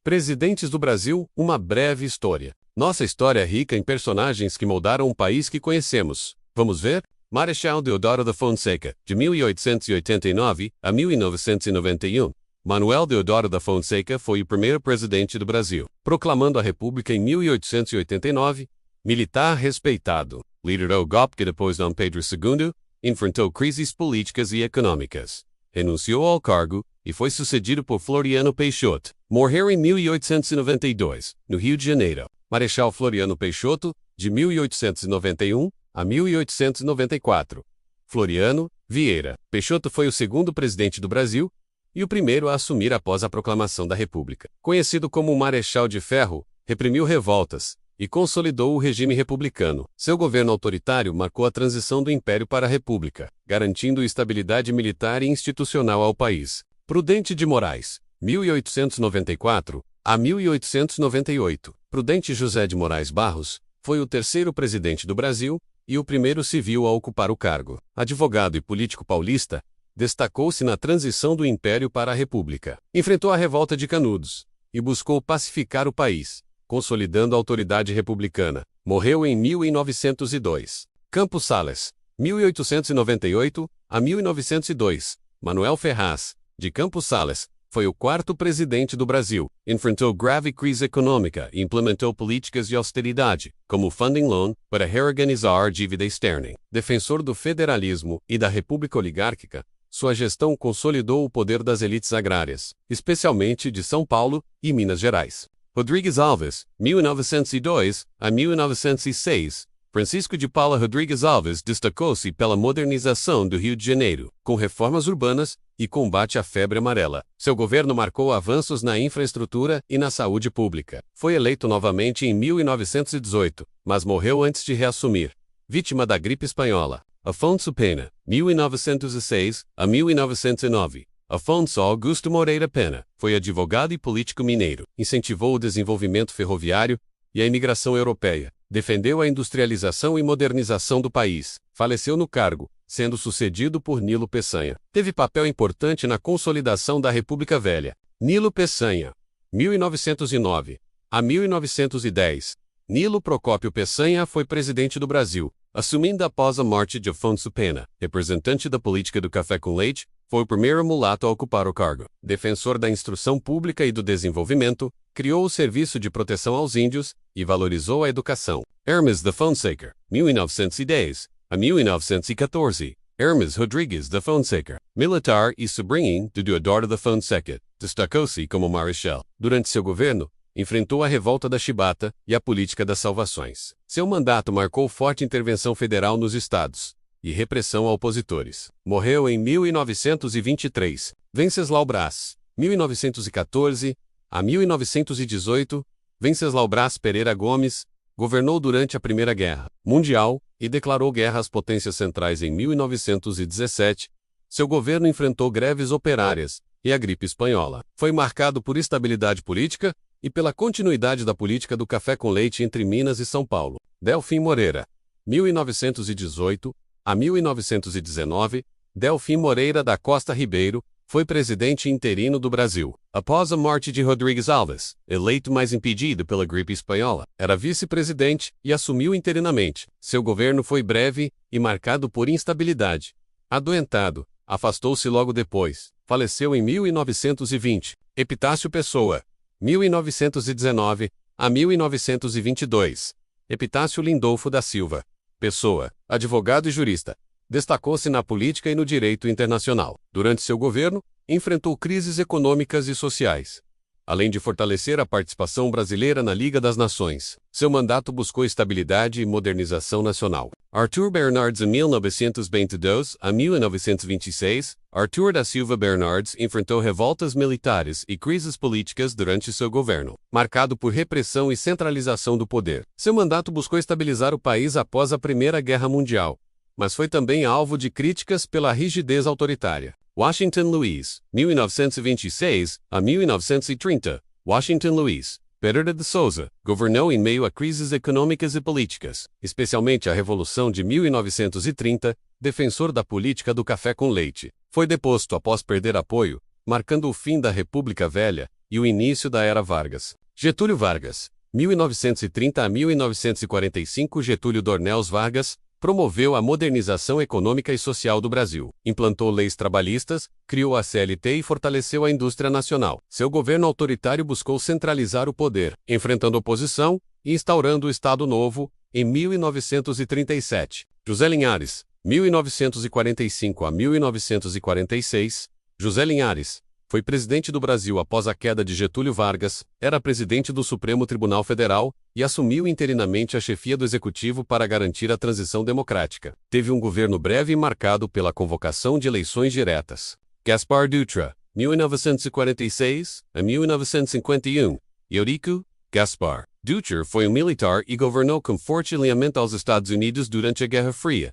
Presidentes do Brasil, uma breve história. Nossa história é rica em personagens que moldaram o país que conhecemos. Vamos ver? Marechal Deodoro da Fonseca, de 1889 a 1991. Manuel Deodoro da Fonseca foi o primeiro presidente do Brasil, proclamando a República em 1889. Militar respeitado, liderou o golpe que depois Dom Pedro II enfrentou crises políticas e econômicas. Renunciou ao cargo e foi sucedido por Floriano Peixoto. Morreu em 1892, no Rio de Janeiro. Marechal Floriano Peixoto, de 1891 a 1894. Floriano Vieira Peixoto foi o segundo presidente do Brasil e o primeiro a assumir após a proclamação da República. Conhecido como o Marechal de Ferro, reprimiu revoltas e consolidou o regime republicano. Seu governo autoritário marcou a transição do Império para a República, garantindo estabilidade militar e institucional ao país. Prudente de Moraes, 1894 a 1898. Prudente José de Moraes Barros foi o terceiro presidente do Brasil e o primeiro civil a ocupar o cargo. Advogado e político paulista, destacou-se na transição do Império para a República. Enfrentou a revolta de Canudos e buscou pacificar o país, consolidando a autoridade republicana. Morreu em 1902. Campos Sales, 1898 a 1902. Manuel Ferraz, de Campos Sales, foi o quarto presidente do Brasil. Enfrentou grave crise econômica e implementou políticas de austeridade, como o Funding Loan, para reorganizar a dívida externa. Defensor do federalismo e da república oligárquica, sua gestão consolidou o poder das elites agrárias, especialmente de São Paulo e Minas Gerais. Rodrigues Alves, 1902 a 1906. Francisco de Paula Rodrigues Alves destacou-se pela modernização do Rio de Janeiro, com reformas urbanas e combate à febre amarela. Seu governo marcou avanços na infraestrutura e na saúde pública. Foi eleito novamente em 1918, mas morreu antes de reassumir, vítima da gripe espanhola. Afonso Pena, 1906 a 1909. Afonso Augusto Moreira Pena foi advogado e político mineiro. Incentivou o desenvolvimento ferroviário e a imigração europeia. Defendeu a industrialização e modernização do país. Faleceu no cargo, sendo sucedido por Nilo Peçanha. Teve papel importante na consolidação da República Velha. Nilo Peçanha, 1909 a 1910. Nilo Procópio Peçanha foi presidente do Brasil, assumindo após a morte de Afonso Pena. Representante da política do café com leite, foi o primeiro mulato a ocupar o cargo. Defensor da instrução pública e do desenvolvimento, criou o Serviço de Proteção aos Índios e valorizou a educação. Hermes da Fonseca, 1910 a 1914. Hermes Rodrigues da Fonseca, militar e sobrinho de Deodoro da Fonseca, destacou-se como marechal. Durante seu governo, enfrentou a revolta da Chibata e a política das salvações. Seu mandato marcou forte intervenção federal nos estados e repressão a opositores. Morreu em 1923. Venceslau Braz, 1914 a 1918. Venceslau Braz Pereira Gomes governou durante a Primeira Guerra Mundial e declarou guerra às potências centrais em 1917. Seu governo enfrentou greves operárias e a gripe espanhola. Foi marcado por estabilidade política e pela continuidade da política do café com leite entre Minas e São Paulo. Delfim Moreira, 1918 a 1919. Delfim Moreira da Costa Ribeiro foi presidente interino do Brasil. Após a morte de Rodrigues Alves, eleito mais impedido pela gripe espanhola, era vice-presidente e assumiu interinamente. Seu governo foi breve e marcado por instabilidade. Adoentado, afastou-se logo depois. Faleceu em 1920. Epitácio Pessoa, 1919 a 1922. Epitácio Lindolfo da Silva Pessoa, advogado e jurista. Destacou-se na política e no direito internacional. Durante seu governo, enfrentou crises econômicas e sociais, além de fortalecer a participação brasileira na Liga das Nações. Seu mandato buscou estabilidade e modernização nacional. Arthur Bernardes, 1922 a 1926. Arthur da Silva Bernardes enfrentou revoltas militares e crises políticas durante seu governo, marcado por repressão e centralização do poder. Seu mandato buscou estabilizar o país após a Primeira Guerra Mundial, mas foi também alvo de críticas pela rigidez autoritária. Washington Luiz, 1926 a 1930. Washington Luiz Pereira de Souza governou em meio a crises econômicas e políticas, especialmente a Revolução de 1930, defensor da política do café com leite. Foi deposto após perder apoio, marcando o fim da República Velha e o início da Era Vargas. Getúlio Vargas, 1930 a 1945. Getúlio Dornelles Vargas promoveu a modernização econômica e social do Brasil, implantou leis trabalhistas, criou a CLT e fortaleceu a indústria nacional. Seu governo autoritário buscou centralizar o poder, enfrentando oposição e instaurando o Estado Novo, em 1937. José Linhares, 1945 a 1946. José Linhares foi presidente do Brasil após a queda de Getúlio Vargas, era presidente do Supremo Tribunal Federal e assumiu interinamente a chefia do Executivo para garantir a transição democrática. Teve um governo breve e marcado pela convocação de eleições diretas. Gaspar Dutra, 1946 a 1951. Eurico Gaspar Dutra foi um militar e governou com forte alinhamento aos Estados Unidos durante a Guerra Fria.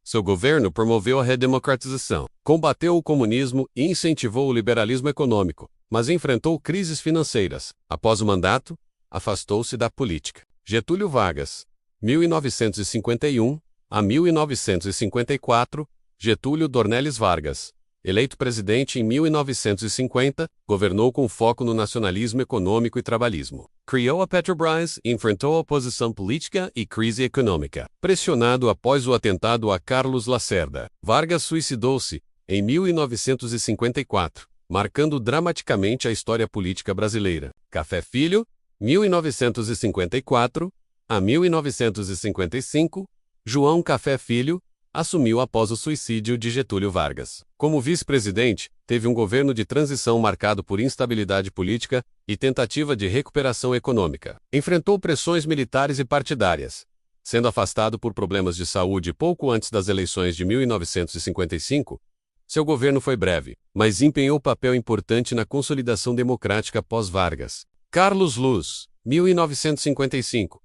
Seu governo promoveu a redemocratização, combateu o comunismo e incentivou o liberalismo econômico, mas enfrentou crises financeiras. Após o mandato, afastou-se da política. Getúlio Vargas, 1951 a 1954. Getúlio Dornelles Vargas, eleito presidente em 1950, governou com foco no nacionalismo econômico e trabalhismo. Criou a Petrobras e enfrentou a oposição política e crise econômica. Pressionado após o atentado a Carlos Lacerda, Vargas suicidou-se em 1954, marcando dramaticamente a história política brasileira. Café Filho, 1954 a 1955. João Café Filho assumiu após o suicídio de Getúlio Vargas. Como vice-presidente, teve um governo de transição marcado por instabilidade política e tentativa de recuperação econômica. Enfrentou pressões militares e partidárias, sendo afastado por problemas de saúde pouco antes das eleições de 1955. Seu governo foi breve, mas empenhou papel importante na consolidação democrática pós-Vargas. Carlos Luz, 1955.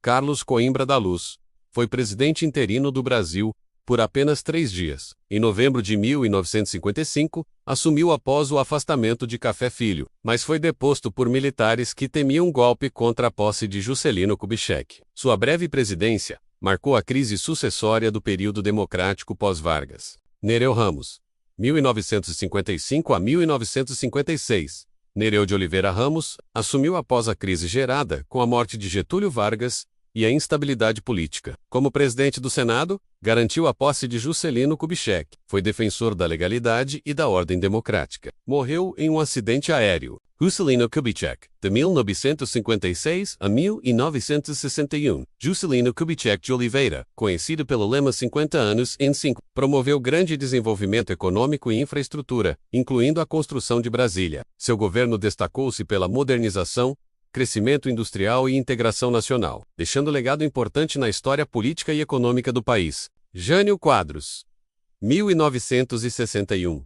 Carlos Coimbra da Luz foi presidente interino do Brasil por apenas 3 dias. Em novembro de 1955, assumiu após o afastamento de Café Filho, mas foi deposto por militares que temiam um golpe contra a posse de Juscelino Kubitschek. Sua breve presidência marcou a crise sucessória do período democrático pós-Vargas. Nereu Ramos, 1955 a 1956. Nereu de Oliveira Ramos assumiu após a crise gerada com a morte de Getúlio Vargas e a instabilidade política. Como presidente do Senado, garantiu a posse de Juscelino Kubitschek. Foi defensor da legalidade e da ordem democrática. Morreu em um acidente aéreo. Juscelino Kubitschek, de 1956 a 1961. Juscelino Kubitschek de Oliveira, conhecido pelo lema 50 anos em 5, promoveu grande desenvolvimento econômico e infraestrutura, incluindo a construção de Brasília. Seu governo destacou-se pela modernização, crescimento industrial e integração nacional, deixando legado importante na história política e econômica do país. Jânio Quadros, 1961.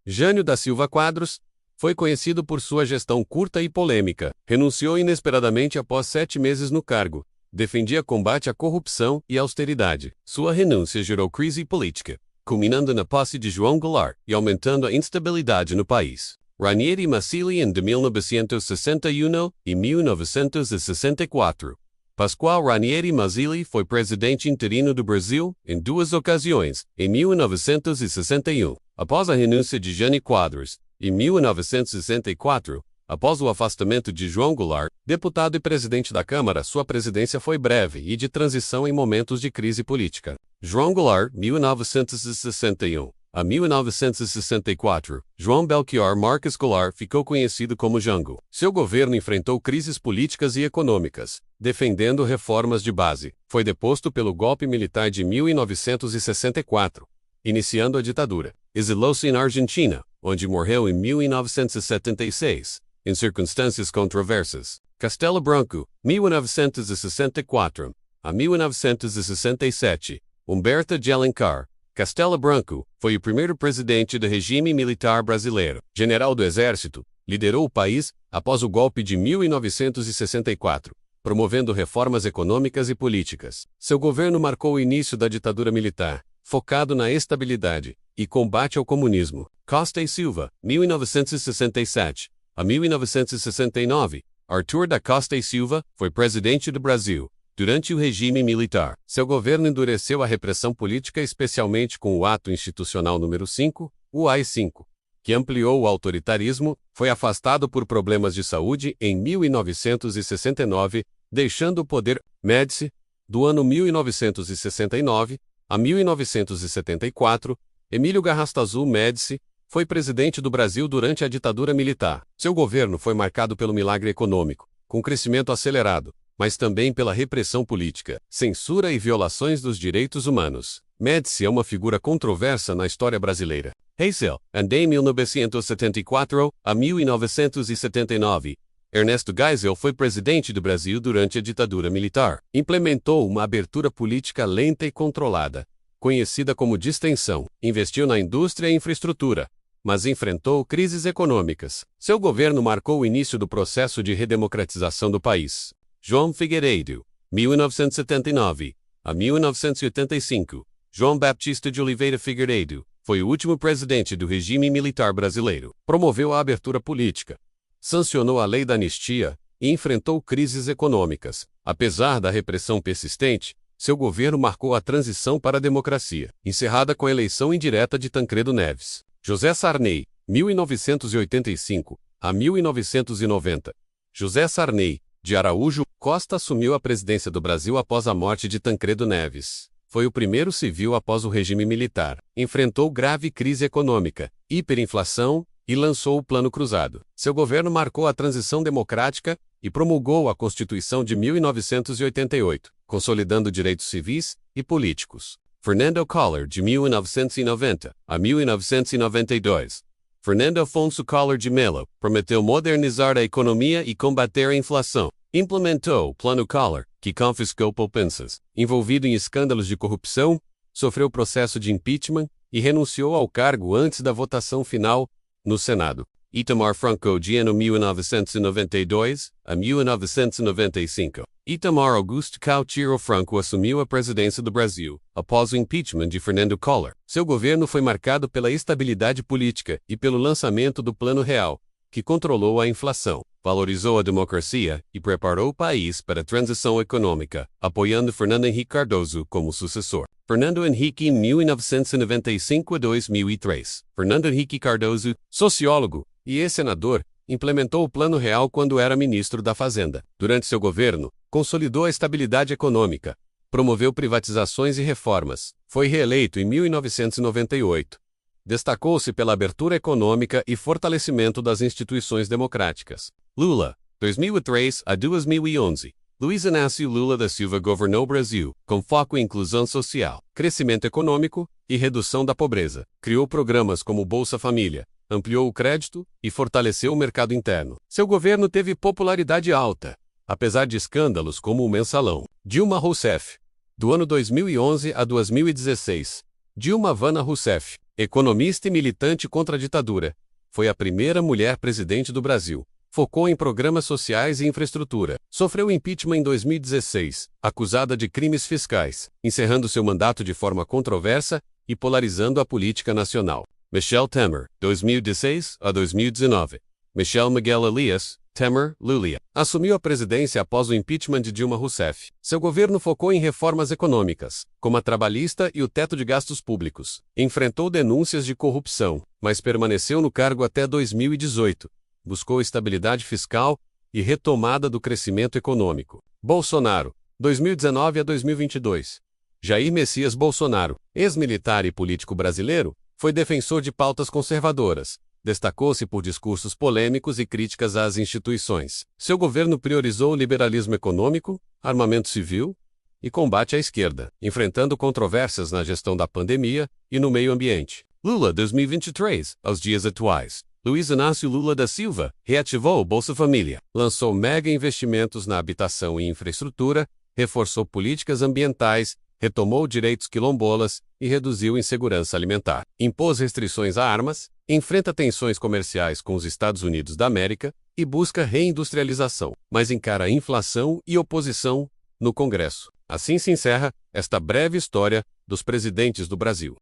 Jânio da Silva Quadros foi conhecido por sua gestão curta e polêmica. Renunciou inesperadamente após 7 meses no cargo. Defendia combate à corrupção e austeridade. Sua renúncia gerou crise política, culminando na posse de João Goulart e aumentando a instabilidade no país. Ranieri Mazzilli em 1961 e 1964. Pascoal Ranieri Mazzilli foi presidente interino do Brasil em 2 ocasiões, em 1961, após a renúncia de Jânio Quadros, em 1964, após o afastamento de João Goulart, deputado e presidente da Câmara. Sua presidência foi breve e de transição em momentos de crise política. João Goulart, 1961 a 1964, João Belchior Marques Goulart ficou conhecido como Jango. Seu governo enfrentou crises políticas e econômicas, defendendo reformas de base. Foi deposto pelo golpe militar de 1964, iniciando a ditadura. Exilou-se na Argentina, onde morreu em 1976, em circunstâncias controversas. Castelo Branco, 1964 a 1967. Humberto de Alencar Castelo Branco foi o primeiro presidente do regime militar brasileiro. General do Exército, liderou o país após o golpe de 1964, promovendo reformas econômicas e políticas. Seu governo marcou o início da ditadura militar, focado na estabilidade e combate ao comunismo. Costa e Silva, 1967 a 1969. Arthur da Costa e Silva foi presidente do Brasil durante o regime militar. Seu governo endureceu a repressão política, especialmente com o Ato Institucional número 5, o AI-5, que ampliou o autoritarismo, foi afastado por problemas de saúde em 1969, deixando o poder. Médici, do ano 1969 a 1974, Emílio Garrastazu Médici foi presidente do Brasil durante a ditadura militar. Seu governo foi marcado pelo milagre econômico, com crescimento acelerado, mas também pela repressão política, censura e violações dos direitos humanos. Médici é uma figura controversa na história brasileira. Geisel, de 1974 a 1979. Ernesto Geisel foi presidente do Brasil durante a ditadura militar. Implementou uma abertura política lenta e controlada, conhecida como distensão. Investiu na indústria e infraestrutura, mas enfrentou crises econômicas. Seu governo marcou o início do processo de redemocratização do país. João Figueiredo, 1979 a 1985. João Baptista de Oliveira Figueiredo foi o último presidente do regime militar brasileiro. Promoveu a abertura política, sancionou a lei da anistia e enfrentou crises econômicas. Apesar da repressão persistente, seu governo marcou a transição para a democracia, encerrada com a eleição indireta de Tancredo Neves. José Sarney, 1985 a 1990. José Sarney, de Araújo Costa, assumiu a presidência do Brasil após a morte de Tancredo Neves. Foi o primeiro civil após o regime militar. Enfrentou grave crise econômica, hiperinflação e lançou o Plano Cruzado. Seu governo marcou a transição democrática e promulgou a Constituição de 1988, consolidando direitos civis e políticos. Fernando Collor, de 1990 a 1992. Fernando Afonso Collor de Mello prometeu modernizar a economia e combater a inflação. Implementou o Plano Collor, que confiscou poupanças. Envolvido em escândalos de corrupção, sofreu processo de impeachment e renunciou ao cargo antes da votação final no Senado. Itamar Franco, de 1992 a 1995. Itamar Augusto Coutinho Franco assumiu a presidência do Brasil após o impeachment de Fernando Collor. Seu governo foi marcado pela estabilidade política e pelo lançamento do Plano Real, que controlou a inflação, valorizou a democracia e preparou o país para a transição econômica, apoiando Fernando Henrique Cardoso como sucessor. Fernando Henrique, 1995 a 2003. Fernando Henrique Cardoso, sociólogo e ex-senador, implementou o Plano Real quando era ministro da Fazenda. Durante seu governo, consolidou a estabilidade econômica, promoveu privatizações e reformas. Foi reeleito em 1998. Destacou-se pela abertura econômica e fortalecimento das instituições democráticas. Lula, 2003 a 2011. Luiz Inácio Lula da Silva governou o Brasil, com foco em inclusão social, crescimento econômico e redução da pobreza. Criou programas como Bolsa Família, ampliou o crédito e fortaleceu o mercado interno. Seu governo teve popularidade alta, apesar de escândalos como o Mensalão. Dilma Rousseff, do ano 2011 a 2016. Dilma Vana Rousseff, economista e militante contra a ditadura, foi a primeira mulher presidente do Brasil. Focou em programas sociais e infraestrutura. Sofreu impeachment em 2016, acusada de crimes fiscais, encerrando seu mandato de forma controversa e polarizando a política nacional. Michel Temer, 2016 a 2019. Michel Miguel Elias Temer Lulia assumiu a presidência após o impeachment de Dilma Rousseff. Seu governo focou em reformas econômicas, como a trabalhista e o teto de gastos públicos. Enfrentou denúncias de corrupção, mas permaneceu no cargo até 2018. Buscou estabilidade fiscal e retomada do crescimento econômico. Bolsonaro, 2019 a 2022. Jair Messias Bolsonaro, ex-militar e político brasileiro, foi defensor de pautas conservadoras. Destacou-se por discursos polêmicos e críticas às instituições. Seu governo priorizou o liberalismo econômico, armamento civil e combate à esquerda, enfrentando controvérsias na gestão da pandemia e no meio ambiente. Lula, 2023, aos dias atuais. Luiz Inácio Lula da Silva reativou o Bolsa Família, lançou mega investimentos na habitação e infraestrutura, reforçou políticas ambientais, retomou direitos quilombolas e reduziu insegurança alimentar. Impôs restrições a armas, enfrenta tensões comerciais com os Estados Unidos da América e busca reindustrialização, mas encara inflação e oposição no Congresso. Assim se encerra esta breve história dos presidentes do Brasil.